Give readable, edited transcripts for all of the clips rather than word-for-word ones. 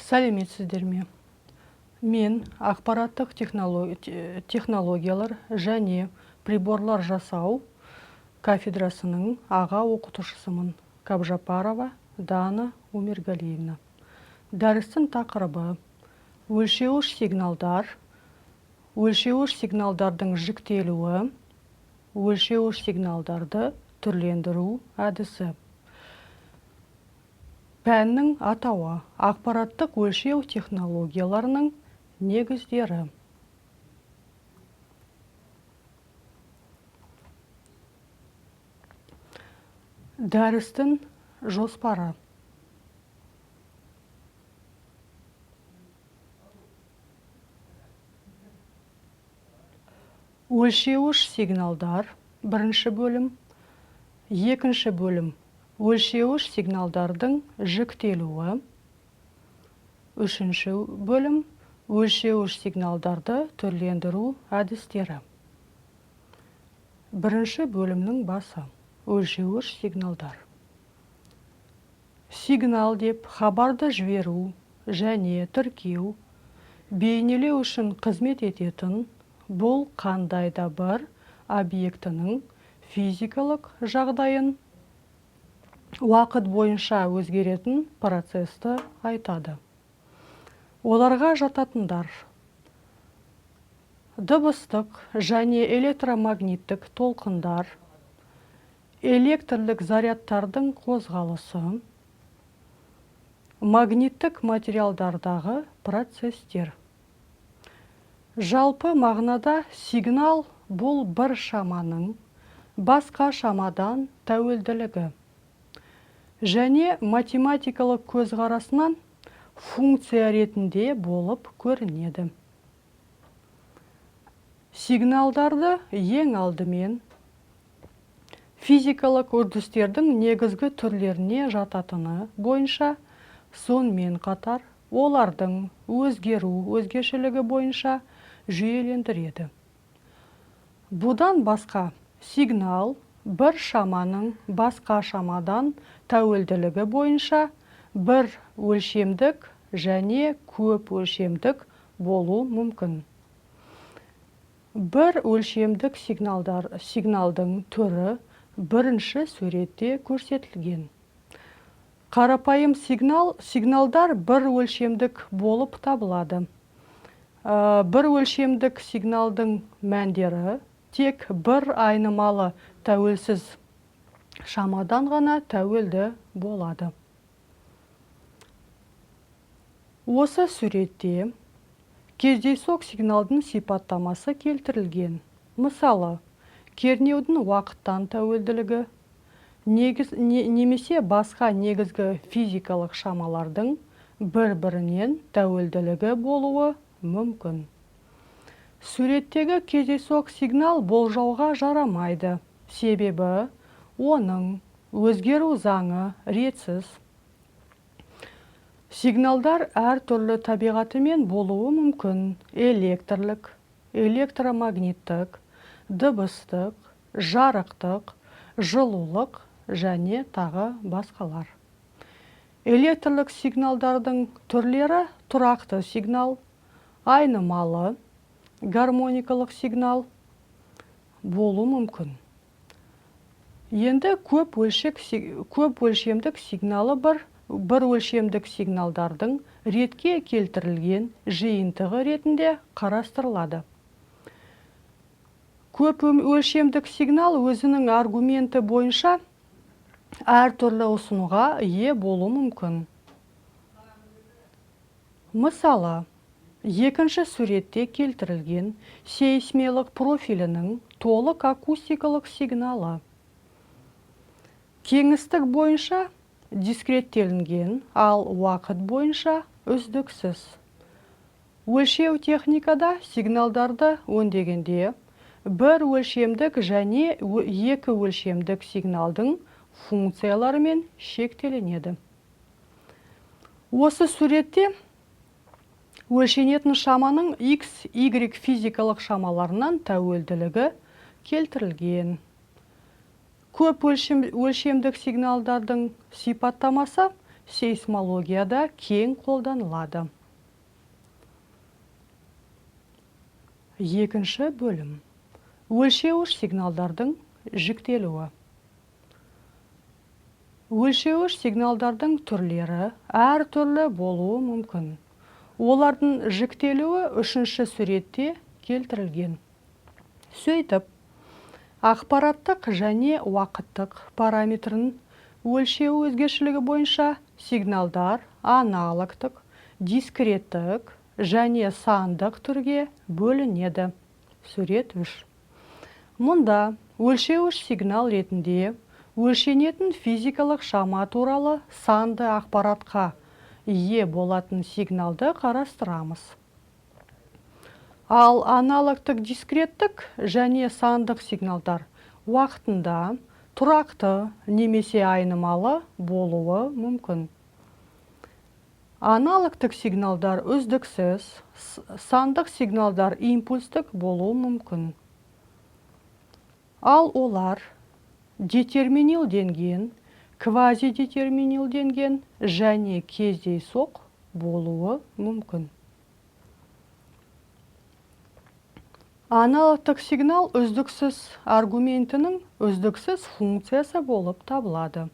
Сәлеметсіздер ме? Мен ақпараттық технологиялар және приборлар жасау кафедрасының аға оқытушысымын. Кабжапарова Дана Умергалиевна. Дәрістің тақырыбы өлшеуіш сигналдар, өлшеуіш сигналдардың жіктелуі, өлшеуіш сигналдарды түрлендіру әдісі. Пәннің атауы ақпараттық өлшеу технологияларының негіздері. Дәрістің жоспары. Өлшеуіш сигналдар бірінші бөлім, екінші бөлім өлшеуіш сигналдардың жіктелуі, үшінші бөлім өлшеуіш сигналдарды түрлендіру әдістері. Бірінші бөлімнің басы өлшеуіш сигналдар. Сигнал деп хабарды жіберу және тіркеу, бейнелеу үшін қызмет ететін бұл қандай да бір объектінің физикалық жағдайын уақыт бойынша өзгеретін процесті айтады. Оларға жататындар дыбыстық және электромагниттік толқындар, электрлік зарядтардың қозғалысы, магниттік материалдардағы процестер. Жалпы мағынада сигнал бұл бір шаманың басқа шамадан тәуелділігі және математикалық көзқарасынан функция ретінде болып көрінеді. Сигналдарды ең алдымен физикалық үрдістердің негізгі түрлеріне жататыны бойынша, сонымен қатар олардың өзгешілігі бойынша жүйелендіреді. Бұдан басқа сигнал бір шаманың басқа шамадан тәуелділігі бойынша бір өлшемдік және көп өлшемдік болу мүмкін. Бір өлшемдік сигналдың түрі бірінші суретте көрсетілген. Қарапайым сигналдар бір өлшемдік болып табылады. Бір өлшемдік сигналдың мәндері тек бір айнымалы тәуелсіз шамадан ғана тәуелді болады. Осы суретте кездейсоқ сигналдың сипаттамасы келтірілген. Мысалы, кернеудің уақыттан тәуелділігі, немесе басқа негізгі физикалық шамалардың бір-бірінен тәуелділігі болуы мүмкін. Суреттегі кездейсоқ сигнал болжауға жарамайды, себебі оның өзгеру заңы ретсіз. Сигналдар әртүрлі табиғатымен болуы мүмкін: электрлік, электромагниттік, дыбыстық, жарықтық, жылулық және тағы басқалар. Электрлік сигналдардың түрлері тұрақты сигнал, айнымалы, гармоникалық сигнал болу мүмкін. Енді көп өлшемдік сигналы бір өлшемдік сигналдардың ретке келтірілген жиынтығы ретінде қарастырылады. Көп өлшемдік сигнал өзінің аргументі бойынша әртүрлі ұсынуға ие болу мүмкін. Мысалы, екінші суретте келтірілген сейсмиялық профилінің толық акустикалық сигналы. Кеңістік бойынша дискреттелінген, ал уақыт бойынша үздіксіз. Өлшеу техникада сигналдарды өңдегенде бір өлшемдік және екі өлшемдік сигналдың функцияларымен шектелінеді. Осы суретте өлшенетін шаманың X, Y физикалық шамаларынан тәуелділігі келтірілген. Көп өлшемдік сигналдардың сипаттамасы сейсмологияда кең қолданылады. Екінші бөлім. Өлшеуіш сигналдардың жіктелуі. Өлшеуіш сигналдардың түрлері әртүрлі болуы мүмкін. Олардың жіктелуі үшінші суретте келтірілген. Сөйтіп, ақпараттық және уақыттық параметрін өлшеу өзгешілігі бойынша сигналдар аналогтық, дискреттік және сандық түрге бөлінеді. Сурет 3. Мұнда өлшеуіш сигнал ретінде өлшенетін физикалық шама туралы санды ақпаратқа ие болатын сигналды қарастырамыз. Ал аналогтық, дискреттік және сандық сигналдар уақытында тұрақты немесе айнымалы болуы мүмкін. Аналогтық сигналдар үздіксіз, сандық сигналдар импульстік болуы мүмкін. Ал олар детерминилденген, квазидетерминилденген және кездейсоқ болуы мүмкін. Аналогтық сигнал үздіксіз аргументінің үздіксіз функциясы болып табылады.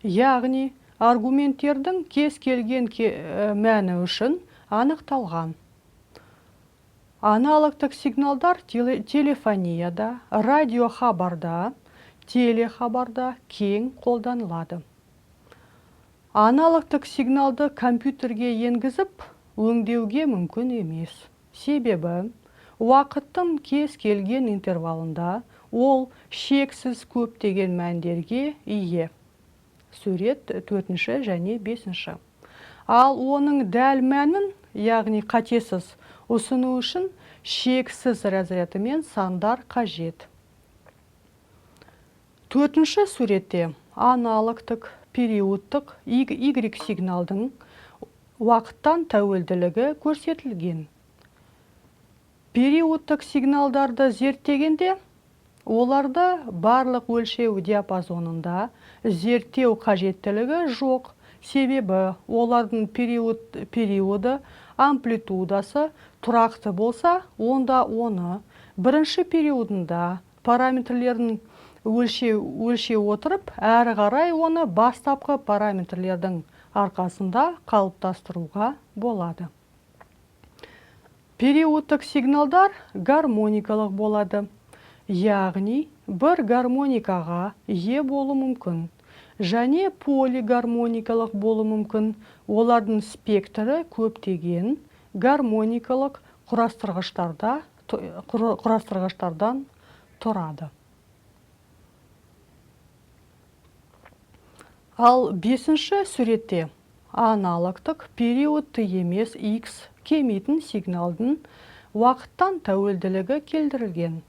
Яғни, аргументтердің кез келген мәні үшін анықталған. Аналогтық сигналдар телефонияда, радиохабарда, телехабарда кең қолданылады. Аналогтық сигналды компьютерге енгізіп, өңдеуге мүмкін емес. Себебі, уақыттың кез келген интервалында ол шексіз көптеген мәндерге ие. Сурет 4 және 5. Ал оның дәл мәнін, яғни қатесіз ұсыну үшін шексіз разрядымен сандар қажет. 4 суретте аналогтық, периодтық Y сигналдың уақыттан тәуелділігі көрсетілген. Периодтық сигналдарды зерттегенде, оларды барлық өлшеу диапазонында зерттеу қажеттілігі жоқ. Себебі олардың периоды, амплитудасы тұрақты болса, онда оны бірінші периодында параметрлерін өлшей отырып, әрі қарай оны бастапқы параметрлердің арқасында қалыптастыруға болады. Периодтық сигналдар гармоникалық болады. Яғни, бір гармоникаға ие болу мүмкін. Және полигармоникалық болу мүмкін. Олардың спектрі көптеген гармоникалық құрастырғыштардан тұрады. Ал 5 суретте аналогтық, периодты емес X кемейтін сигналдың уақыттан тәуелділігі келтірілген.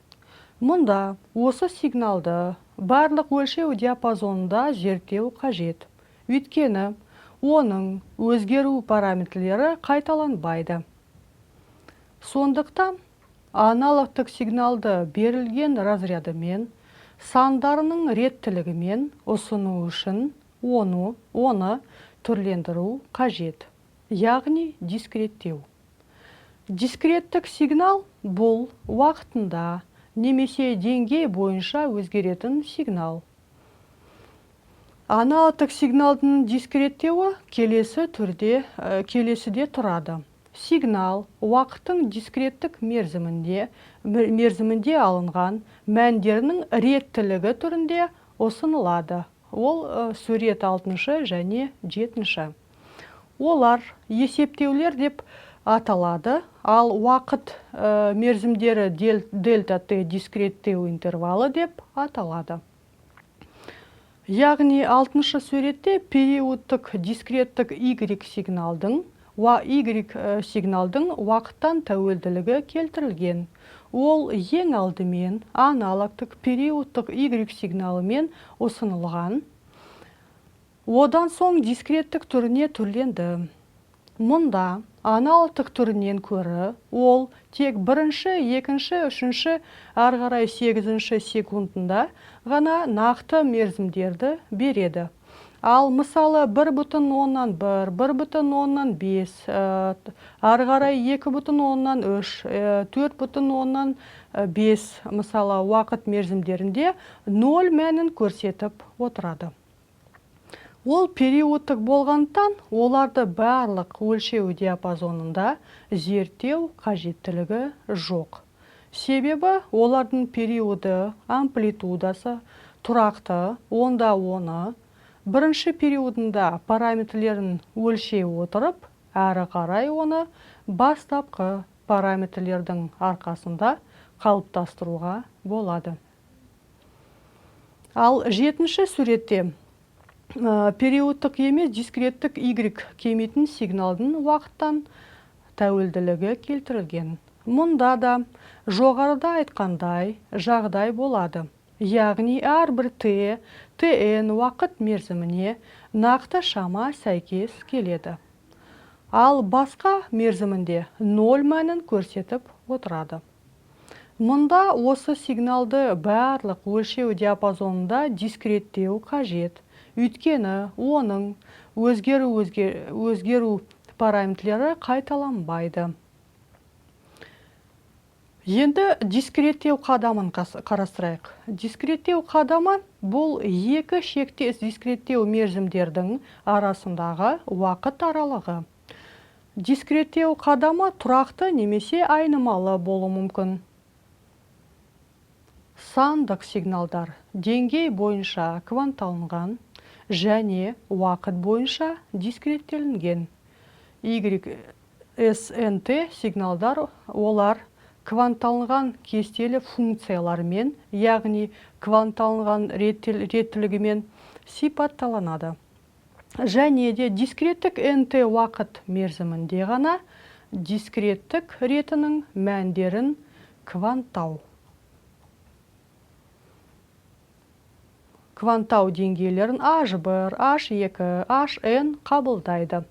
Мұнда осы сигналды барлық өлшеу диапазонында зерттеу қажет. Өйткені оның өзгеру параметрлері қайталанбайды. Сондықтан аналогтық сигналды берілген разрядымен, сандарының реттілігімен ұсыну үшін оны түрлендіру қажет. Яғни дискреттеу. Дискреттік сигнал бұл уақытында немесе деңгей бойынша өзгеретін сигнал. Аналогтық сигналдың дискреттеуі келесіде тұрады. Сигнал уақыттың дискреттік мерзімінде алынған мәндерінің реттілігі түрінде ұсынылады. Ол сурет 6 және 7. Олар есептеулер деп аталады, ал уақыт мерзімдері дельта Т дискреттеу интервалы деп аталады. Яғни 6 суретте периодтық дискреттік Y сигналдың уақыттан тәуелділігі келтірілген. Ол ең алдымен аналогтық, периодтық Y сигналымен ұсынылған. Одан соң дискреттік түріне түрленді. Мұнда аналогтық түрінен көрі ол тек 1, 2, 3, ары қарай 8 секундында ғана нақты мерзімдерді береді. Ал мысалы 1,1, 1,5, ары қарай 2,3, 4,5 мысалы уақыт мерзімдерінде 0 мәнін көрсетіп отырады. Ол периодтық болғандықтан оларды барлық өлшеу диапазонында зерттеу қажеттілігі жоқ. Себебі олардың периоды, амплитудасы тұрақты, онда оны бірінші периодында параметрлерін өлшей отырып, әрі қарай оны бастапқы параметрлердің арқасында қалыптастыруға болады. Ал 7-ші суретте периодтық емес дискреттік Y кеметін сигналдың уақыттан тәуелділігі келтірілген. Мұнда да жоғарыда айтқандай жағдай болады. Яғни әрбір tn уақыт мерзіміне нақты шама сәйкес келеді. Ал басқа мерзімінде 0 мәнін көрсетіп отырады. Мұнда осы сигналды барлық өлшеу диапазонында дискреттеу қажет. Өйткені оның өзгеру параметрлері қайталанбайды. Енді дискреттеу қадамын қарастырайық. Дискреттеу қадамы бұл екі шектес дискреттеу мерзімдердің арасындағы уақыт аралығы. Дискреттеу қадамы тұрақты немесе айнымалы болуы мүмкін. Сандық сигналдар деңгей бойынша квантталынған және уақыт бойынша дискреттелінген. YSNT сигналдар олар квантталынған кестелі функциялармен, яғни квантталынған реттілігімен сипатталанады. Және де дискреттік NT уақыт мерзімінде ғана дискреттік ретінің мәндерін кванттау деңгейлерін H1, H2, Hn қабылдайды.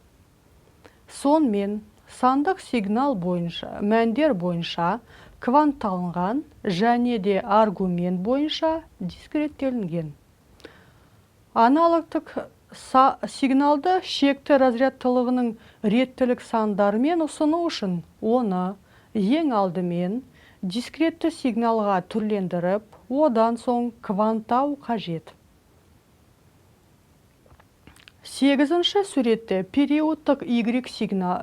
Сонымен сандық сигнал бойынша, мәндер бойынша квантталынған және де аргумент бойынша дискреттелінген. Аналогтық сигналды шекті разрядтылығының реттілік сандарымен ұсыну үшін оны ең алдымен дискретті сигналға түрлендіріп, одан соң кванттау қажет. 8-ші суретте периодтық Y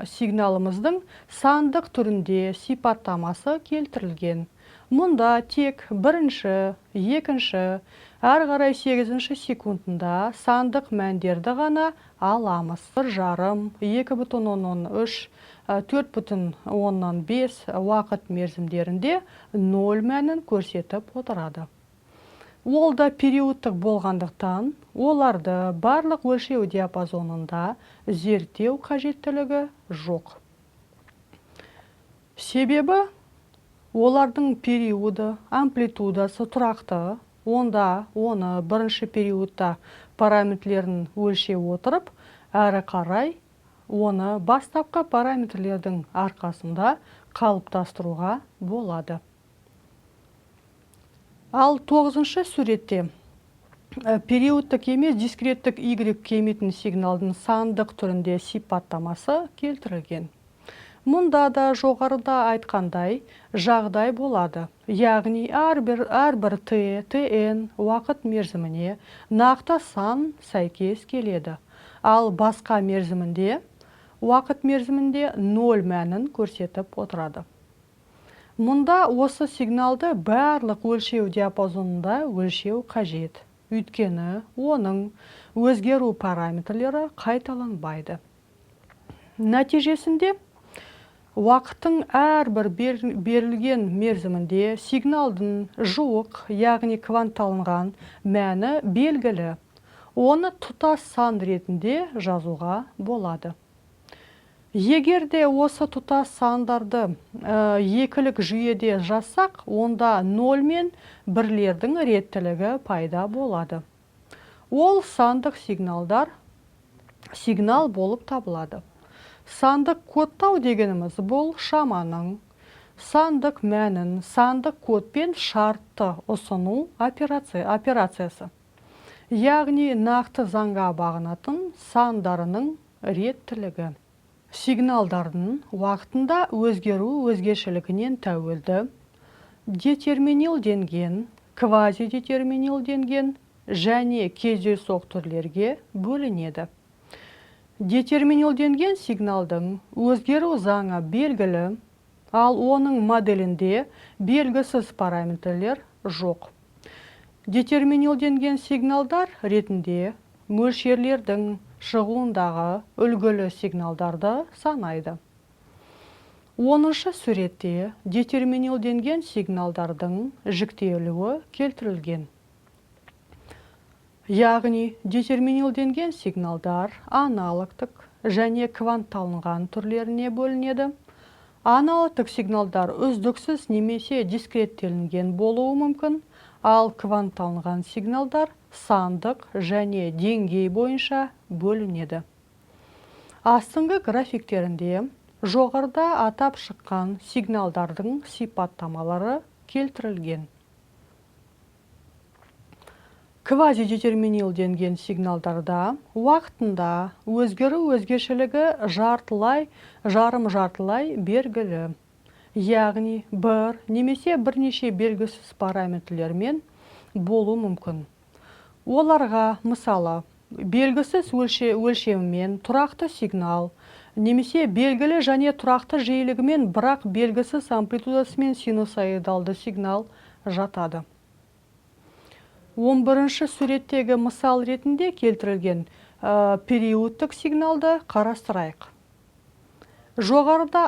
сигналымыздың сандық түрінде сипаттамасы келтірілген. Мұнда тек 1-ші, 2-ші, әрі қарай 8-ші секундында сандық мәндерді ғана аламыз. 1,5, 2,3, 4,5 уақыт мерзімдерінде 0 мәнін көрсетіп отырады. Ол да периодтық болғандықтан, оларды барлық өлшеу диапазонында зерттеу қажеттілігі жоқ. Себебі олардың периоды, амплитудасы тұрақты, онда оны бірінші периодта параметрлерін өлшей отырып, әрі қарай оны бастапқы параметрлердің арқасында қалыптастыруға болады. Ал 9-ші суретте периодтық емес дискреттік Y кеметін сигналдың сандық түрінде сипаттамасы келтірілген. Мұнда да жоғарыда айтқандай жағдай болады. Яғни әрбір tn уақыт мерзіміне нақты сан сәйкес келеді. Ал басқа мерзімінде, уақыт мерзімінде 0 мәнін көрсетіп отырады. Мұнда осы сигналды барлық өлшеу диапазонында өлшеу қажет. Өйткені оның өзгеру параметрлері қайталанбайды. Нәтижесінде уақыттың әрбір берілген мерзімінде сигналдың жуық, яғни квантталынған мәні белгілі. Оны тұтас сан ретінде жазуға болады. Егер де осы тұтас сандарды екілік жүйеде жазсақ, онда 0 мен 1-лердің реттілігі пайда болады. Ол сандық сигнал болып табылады. Сандық кодтау дегеніміз бұл шаманың сандық мәнін сандық кодпен шартты ұсыну операциясы. яғни нақты заңға бағынатын сандарының реттілігі. Сигналдардың уақытында өзгеру өзгешелігінен тәуелді детерминилденген, квазидетерминилденген және кездейсоқ түрлерге бөлінеді. Детерминилденген сигналдың өзгеру заңы белгілі, ал оның моделінде белгісіз параметрлер жоқ. Детерминилденген сигналдар ретінде мөлшерлердің шығуындағы үлгілі сигналдарды санайды. 10-шы суретте детерминилденген сигналдардың жіктелуі келтірілген. Яғни детерминилденген сигналдар аналогтық және квантталынған түрлеріне бөлінеді. Аналогтық сигналдар үздіксіз немесе дискреттелінген болуы мүмкін, ал квантталынған сигналдар сандық және деңгей бойынша бөлінеді. Астыңғы графиктерінде жоғарыда атап шыққан сигналдардың сипаттамалары келтірілген. Квазидетерминилденген сигналдарда уақытында өзгеру өзгешелігі жарым-жартылай белгілі. Яғни бір немесе бірнеше белгісіз параметрлермен болу мүмкін. Оларға мысалы белгісіз өлшеммен тұрақты сигнал, немесе белгілі және тұрақты жиілігімен бірақ белгісіз амплитудасымен синусоидалды сигнал жатады. 11-ші суреттегі мысал ретінде келтірілген периодтық сигналды қарастырайық. Жоғарыдағы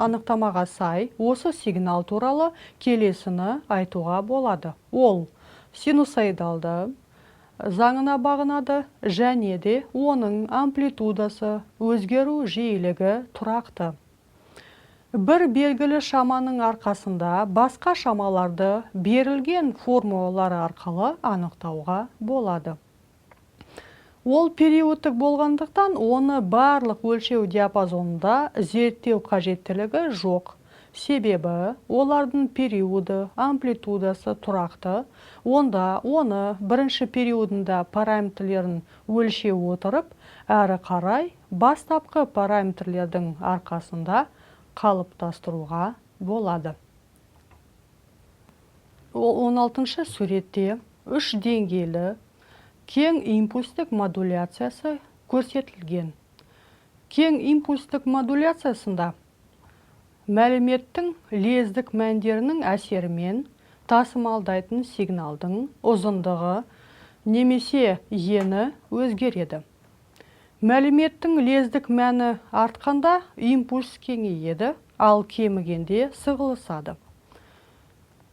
анықтамаға сай осы сигнал туралы келесіні айтуға болады. Ол синусоидалды заңына бағынады және де оның амплитудасы, өзгеру жиілігі тұрақты. Бір белгілі шаманың арқасында басқа шамаларды берілген формулалары арқылы анықтауға болады. Ол периодтық болғандықтан оны барлық өлшеу диапазонында зерттеу қажеттілігі жоқ. Себебі олардың периоды, амплитудасы тұрақты, онда оны бірінші периодында параметрлерін өлшей отырып, әрі қарай бастапқы параметрлердің арқасында қалыптастыруға болады. 16-шы суретте үш деңгейлі кең импульстік модуляциясы көрсетілген. Кең импульстік модуляциясында мәліметтің лездік мәндерінің әсерімен тасымалдайтын сигналдың ұзындығы немесе ені өзгереді. Мәліметтің лездік мәні артқанда импульс кеңейеді, ал кемігенде сығылысады.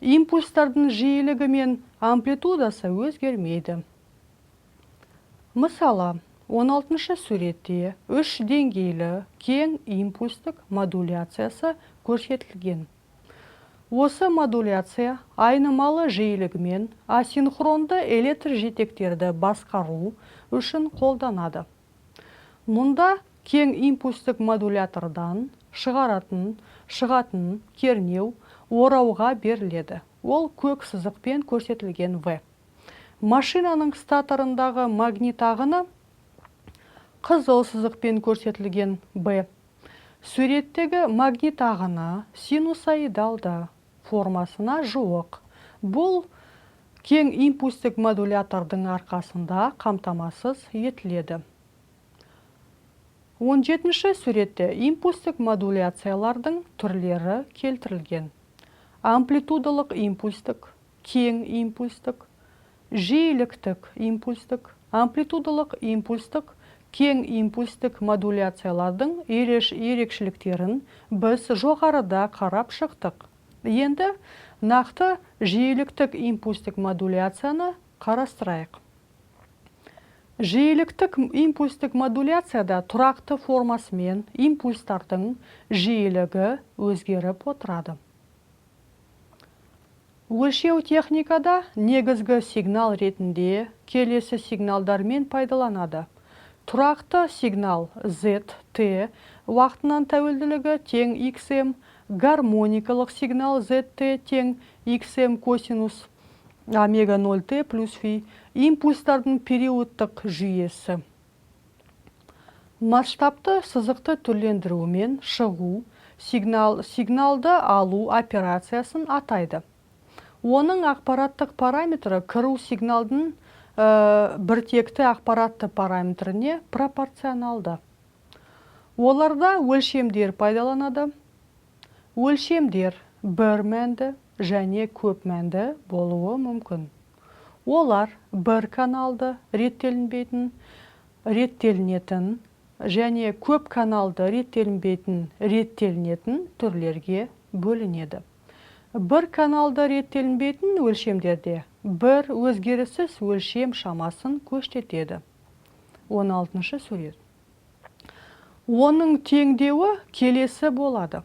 Импульстардың жиілігі мен амплитудасы өзгермейді. Мысалы, 16-шы суретте үш деңгейлі кең импульстік модуляциясы көрсетілген. Осы модуляция айнымалы жиілігімен асинхронды электр жетектерді басқару үшін қолданады. Мұнда кең импульстік модулятордан шығатын кернеу орауға беріледі. Ол көк сызықпен көрсетілген В. Машинаның статорындағы магнит ағыны қызыл сызықпен көрсетілген Б. Суреттегі магнит ағыны синусоидалды формасына жуық. Бұл кең импульстік модулятордың арқасында қамтамасыз етіледі. 17-ші суретте импульстік модуляциялардың түрлері келтірілген. Амплитудалық импульстік, кең импульстік, жиіліктік импульстік, амплитудалық импульстік, кең импульстік модуляциялардың ерекшеліктерін біз жоғарыда қарап шықтық. Енді нақты жиіліктік импульстік модуляцияны қарастырайық. Жиіліктік импульстік модуляцияда тұрақты формасымен импульстардың жиілігі өзгеріп отырады. Өлшеу техникада негізгі сигнал ретінде келесі сигналдармен пайдаланады. Тұрақты сигнал Z, T, уақытынан тәуелділігі тең XM, гармоникалық сигнал ZT тең XM косинус омега 0Т плюс фи импульстардың периодтық жүйесі. Масштабты сызықты түрлендірумен шығу сигналды алу операциясын атайды. Оның ақпараттық параметрі кіру сигналдың біртекті ақпаратты параметріне пропорционалды. Оларда өлшемдер пайдаланады. Өлшемдер бір мәнді және көп мәнді болуы мүмкін. Олар бір каналды реттелінетін және көп каналды реттелінетін түрлерге бөлінеді. Бір каналды реттелінбейтін өлшемдерде бір өзгеріссіз өлшем шамасын көрсетеді. 16-шы сурет. Оның теңдеуі келесі болады.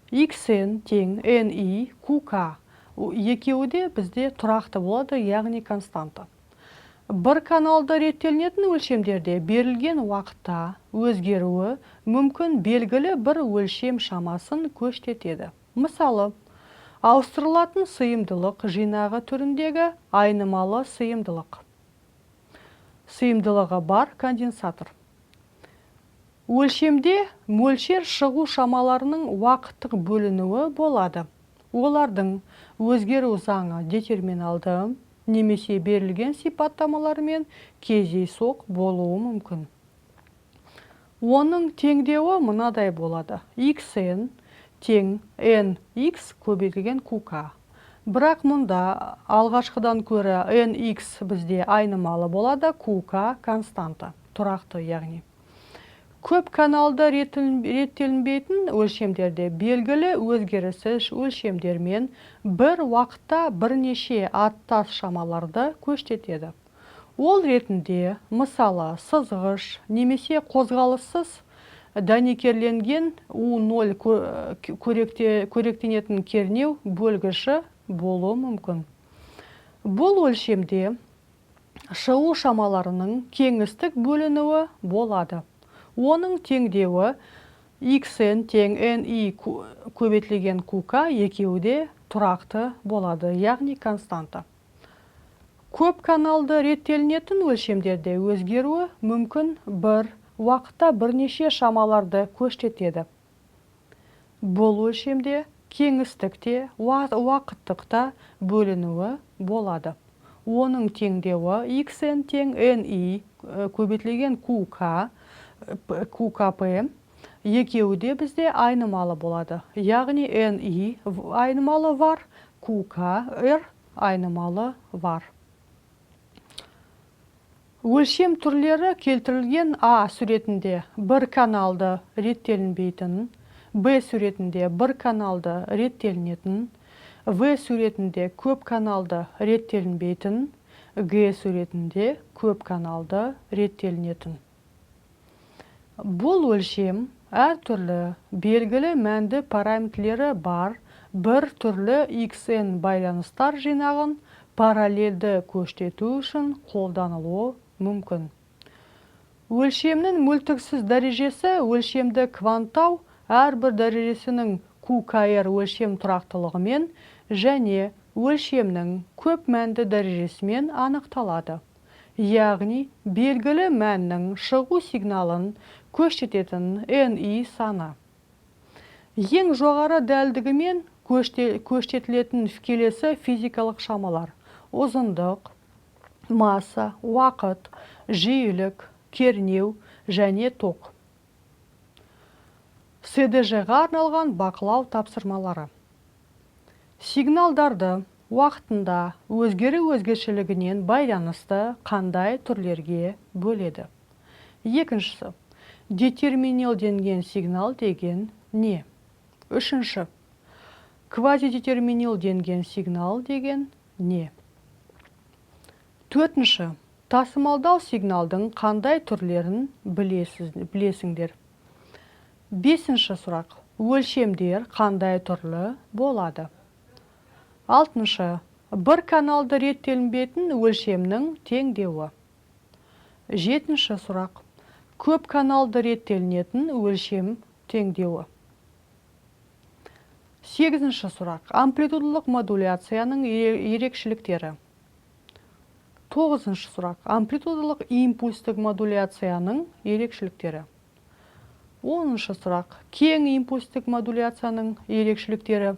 Xn тең ni qk. Екеуі де бізде тұрақты болады, яғни константа. Бір каналды реттелінетін өлшемдерде берілген уақытта өзгеруі мүмкін белгілі бір өлшем шамасын көрсетеді. Мысалы, ауыстырылатын сыйымдылық жинағы түріндегі айнымалы сыйымдылығы бар конденсатор. Өлшемде мөлшер шығу шамаларының уақыттық бөлінуі болады. Олардың өзгеру заңы детерминалды немесе берілген сипаттамалармен кездейсоқ болуы мүмкін. Оның теңдеуі мынадай болады. Xn тең nx көбейтілген qk. Бірақ мұнда алғашқыдан көрі nx бізде айнымалы болады, qk константа, тұрақты яғни. Көп каналды реттелінбейтін өлшемдерде белгілі өзгеріссіз өлшемдермен бір уақытта бірнеше аттас шамаларды көрсетеді. Ол ретінде, мысалы, сызғыш немесе қозғалыссыз дәнекерленген U0 қоректенетін кернеу бөлгіші болуы мүмкін. Бұл өлшемде шығу шамаларының кеңістік бөлінуі болады. Оның теңдеуі Xn тең ni көбейтілген qk екеуі де тұрақты болады, яғни константа. Көп каналды реттелінетін өлшемдерде өзгеруі мүмкін бір уақытта бірнеше шамаларды көрсетеді. Бұл өлшемде кеңістікте уақыттықта бөлінуі болады. Оның теңдеуі Xn тең ni көбейтілген qkp екеуі де бізде айнымалы болады. Яғни ni айнымалы бар, qkr айнымалы бар. Өлшем түрлері келтірілген А суретінде бір каналды реттелінбейтін, Б суретінде бір каналды реттелінетін, В суретінде көп каналды реттелінбейтін, Г суретінде көп каналды реттелінетін. Бұл өлшем әртүрлі белгілі мәнді параметрлері бар бір түрлі Xn байланыстар жинағын параллельді көрсету үшін қолданылуы мүмкін. Өлшемнің мүлтіксіз дәрежесі өлшемді кванттау әрбір дәрежесінің qkr өлшем тұрақтылығымен және өлшемнің көп мәнді дәрежесімен анықталады. Яғни, белгілі мәннің шығу сигналын көрсететін ni саны. Ең жоғары дәлдігімен көрсетілетін келесі физикалық шамалар: ұзындық, масса, уақыт, жиілік, кернеу және ток. СДЖ-ға арналған бақылау тапсырмалары. Сигналдарды уақытында өзгешілігінен байланысты қандай түрлерге бөледі? Екіншісі, детерминелденген сигнал деген не? Үшінші, квазидетерминелденген сигнал деген не? Төртінші, тасымалдау сигналдың қандай түрлерін білесіңдер? Бесінші сұрақ, өлшемдер қандай түрлі болады? Алтыншы, бір каналды реттелінбейтін өлшемнің теңдеуі. Жетінші сұрақ, көп каналды реттелінетін өлшем теңдеуі. Сегізінші сұрақ, амплитудалық модуляцияның ерекшеліктері. 9-шы сұрақ. Амплитудалық импульстік модуляцияның ерекшеліктері. 10-шы сұрақ. Кең импульстік модуляцияның ерекшеліктері.